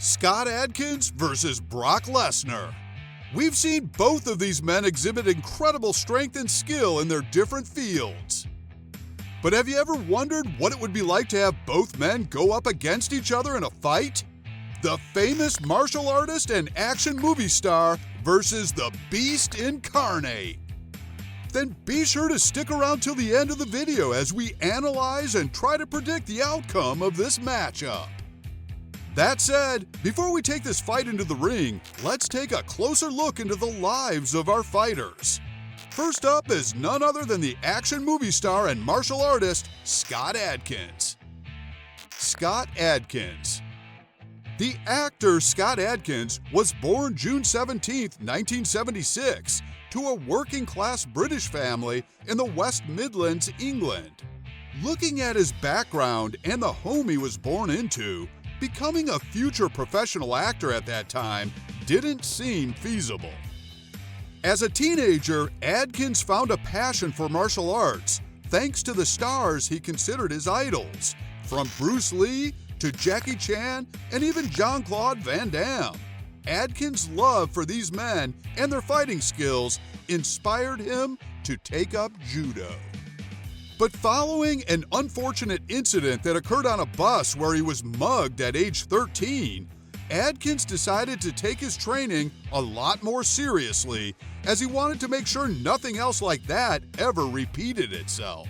Scott Adkins versus Brock Lesnar. We've seen both of these men exhibit incredible strength and skill in their different fields. But have you ever wondered what it would be like to have both men go up against each other in a fight? The famous martial artist and action movie star versus the Beast Incarnate. Then be sure to stick around till the end of the video as we analyze and try to predict the outcome of this matchup. That said, before we take this fight into the ring, let's take a closer look into the lives of our fighters. First up is none other than the action movie star and martial artist, Scott Adkins. Scott Adkins. The actor Scott Adkins was born June 17, 1976, to a working-class British family in the West Midlands, England. Looking at his background and the home he was born into, becoming a future professional actor at that time didn't seem feasible. As a teenager, Adkins found a passion for martial arts thanks to the stars he considered his idols, from Bruce Lee to Jackie Chan and even Jean-Claude Van Damme. Adkins' love for these men and their fighting skills inspired him to take up judo. But following an unfortunate incident that occurred on a bus where he was mugged at age 13, Adkins decided to take his training a lot more seriously as he wanted to make sure nothing else like that ever repeated itself.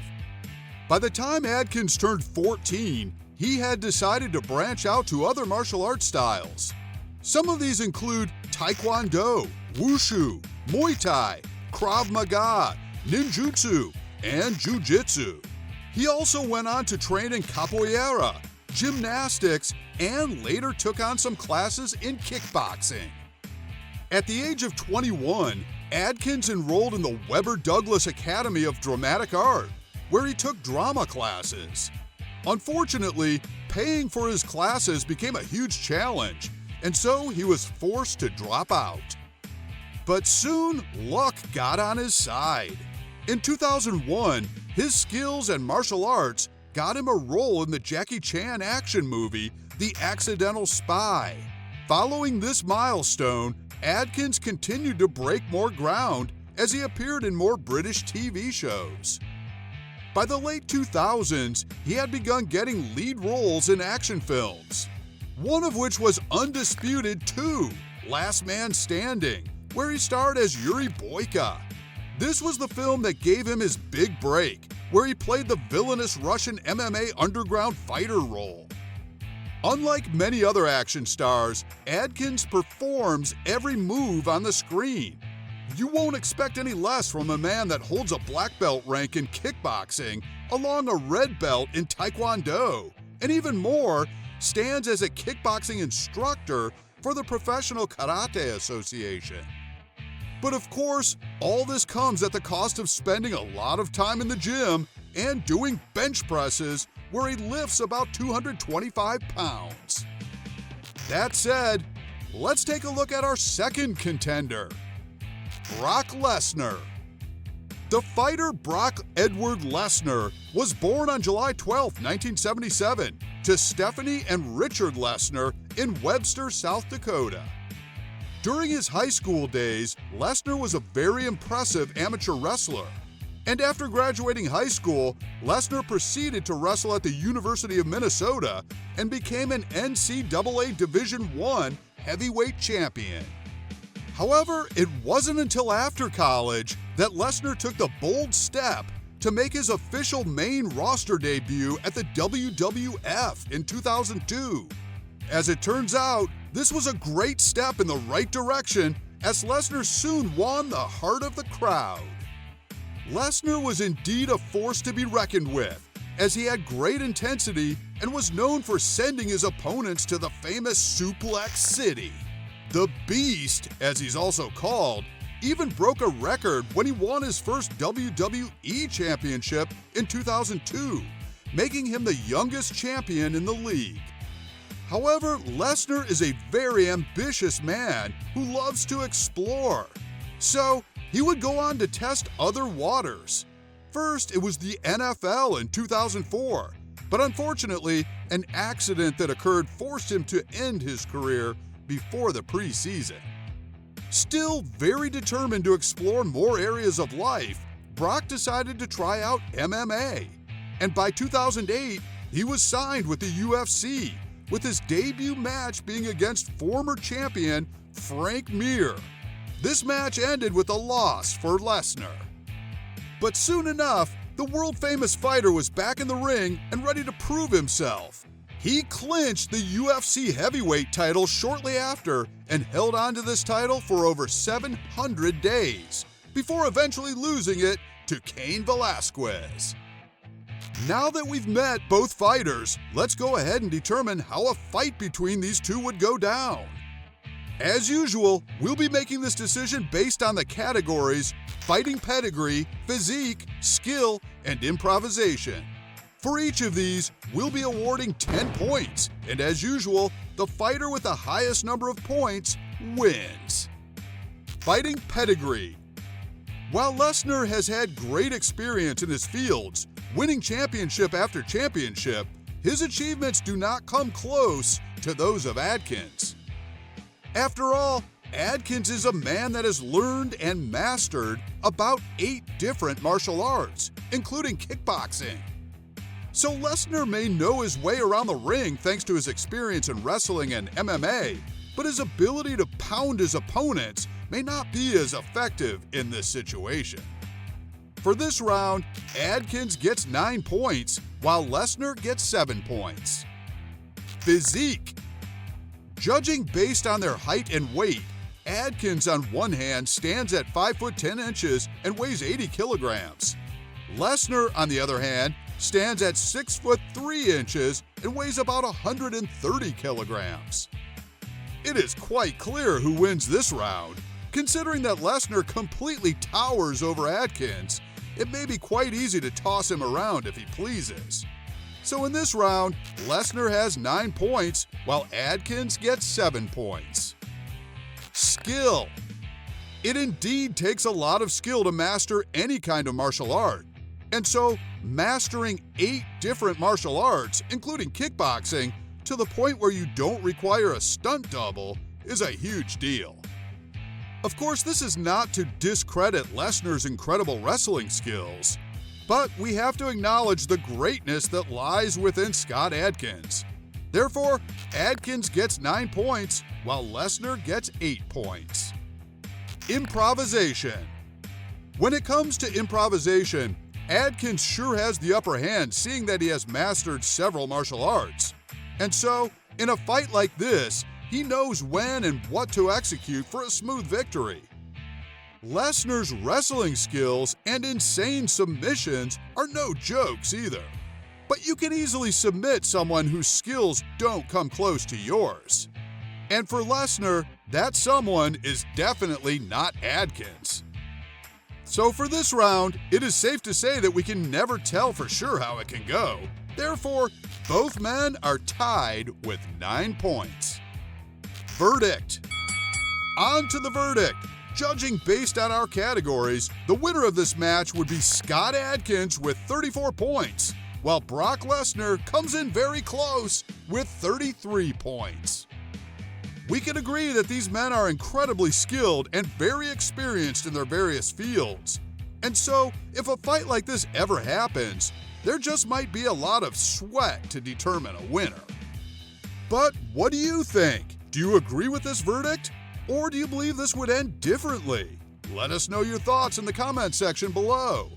By the time Adkins turned 14, he had decided to branch out to other martial arts styles. Some of these include Taekwondo, Wushu, Muay Thai, Krav Maga, Ninjutsu, and Jiu-Jitsu. He also went on to train in capoeira, gymnastics, and later took on some classes in kickboxing. At the age of 21, Adkins enrolled in the Webber Douglas Academy of Dramatic Art, where he took drama classes. Unfortunately, paying for his classes became a huge challenge, and so he was forced to drop out. But soon, luck got on his side. In 2001, his skills and martial arts got him a role in the Jackie Chan action movie, The Accidental Spy. Following this milestone, Adkins continued to break more ground as he appeared in more British TV shows. By the late 2000s, he had begun getting lead roles in action films, one of which was Undisputed 2, Last Man Standing, where he starred as Yuri Boyka. This was the film that gave him his big break, where he played the villainous Russian MMA underground fighter role. Unlike many other action stars, Adkins performs every move on the screen. You won't expect any less from a man that holds a black belt rank in kickboxing, along a red belt in Taekwondo, and even more, stands as a kickboxing instructor for the Professional Karate Association. But of course, all this comes at the cost of spending a lot of time in the gym and doing bench presses where he lifts about 225 pounds. That said, let's take a look at our second contender, Brock Lesnar. The fighter Brock Edward Lesnar was born on July 12, 1977, to Stephanie and Richard Lesnar in Webster, South Dakota. During his high school days, Lesnar was a very impressive amateur wrestler. And after graduating high school, Lesnar proceeded to wrestle at the University of Minnesota and became an NCAA Division I heavyweight champion. However, it wasn't until after college that Lesnar took the bold step to make his official main roster debut at the WWF in 2002. As it turns out, this was a great step in the right direction as Lesnar soon won the heart of the crowd. Lesnar was indeed a force to be reckoned with, as he had great intensity and was known for sending his opponents to the famous Suplex City. The Beast, as he's also called, even broke a record when he won his first WWE Championship in 2002, making him the youngest champion in the league. However, Lesnar is a very ambitious man who loves to explore, so he would go on to test other waters. First, it was the NFL in 2004, But unfortunately, an accident that occurred forced him to end his career before the preseason. Still very determined to explore more areas of life, Brock decided to try out MMA. And by 2008, he was signed with the UFC, with his debut match being against former champion Frank Mir. This match ended with a loss for Lesnar. But soon enough, the world-famous fighter was back in the ring and ready to prove himself. He clinched the UFC heavyweight title shortly after and held on to this title for over 700 days, before eventually losing it to Cain Velasquez. Now that we've met both fighters, let's go ahead and determine how a fight between these two would go down. As usual, we'll be making this decision based on the categories fighting pedigree, physique, skill, and improvisation. For each of these, we'll be awarding 10 points, and as usual, the fighter with the highest number of points wins. Fighting pedigree. While Lesnar has had great experience in his fields, winning championship after championship, his achievements do not come close to those of Adkins. After all, Adkins is a man that has learned and mastered about 8 different martial arts, including kickboxing. So Lesnar may know his way around the ring thanks to his experience in wrestling and MMA, but his ability to pound his opponents may not be as effective in this situation. For this round, Adkins gets 9 points, while Lesnar gets 7 points. Physique. Judging based on their height and weight, Adkins on one hand stands at 5 foot 10 inches and weighs 80 kilograms. Lesnar, on the other hand, stands at 6 foot 3 inches and weighs about 130 kilograms. It is quite clear who wins this round. Considering that Lesnar completely towers over Adkins, it may be quite easy to toss him around if he pleases. So in this round, Lesnar has 9 points, while Adkins gets 7 points. Skill. It indeed takes a lot of skill to master any kind of martial art. And so, mastering 8 different martial arts, including kickboxing, to the point where you don't require a stunt double is a huge deal. Of course, this is not to discredit Lesnar's incredible wrestling skills, but we have to acknowledge the greatness that lies within Scott Adkins. Therefore, Adkins gets 9 points, while Lesnar gets 8 points. Improvisation. When it comes to improvisation, Adkins sure has the upper hand, seeing that he has mastered several martial arts. And so, in a fight like this, he knows when and what to execute for a smooth victory. Lesnar's wrestling skills and insane submissions are no jokes either. But you can easily submit someone whose skills don't come close to yours. And for Lesnar, that someone is definitely not Adkins. So for this round, it is safe to say that we can never tell for sure how it can go. Therefore, both men are tied with 9 points. Verdict. On to the verdict. Judging based on our categories, the winner of this match would be Scott Adkins with 34 points, while Brock Lesnar comes in very close with 33 points. We can agree that these men are incredibly skilled and very experienced in their various fields. And so, if a fight like this ever happens, there just might be a lot of sweat to determine a winner. But what do you think? Do you agree with this verdict? Or do you believe this would end differently? Let us know your thoughts in the comment section below.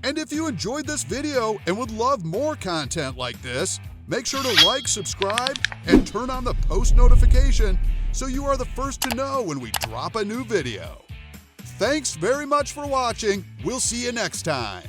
And if you enjoyed this video and would love more content like this, make sure to like, subscribe, and turn on the post notification so you are the first to know when we drop a new video. Thanks very much for watching. We'll see you next time.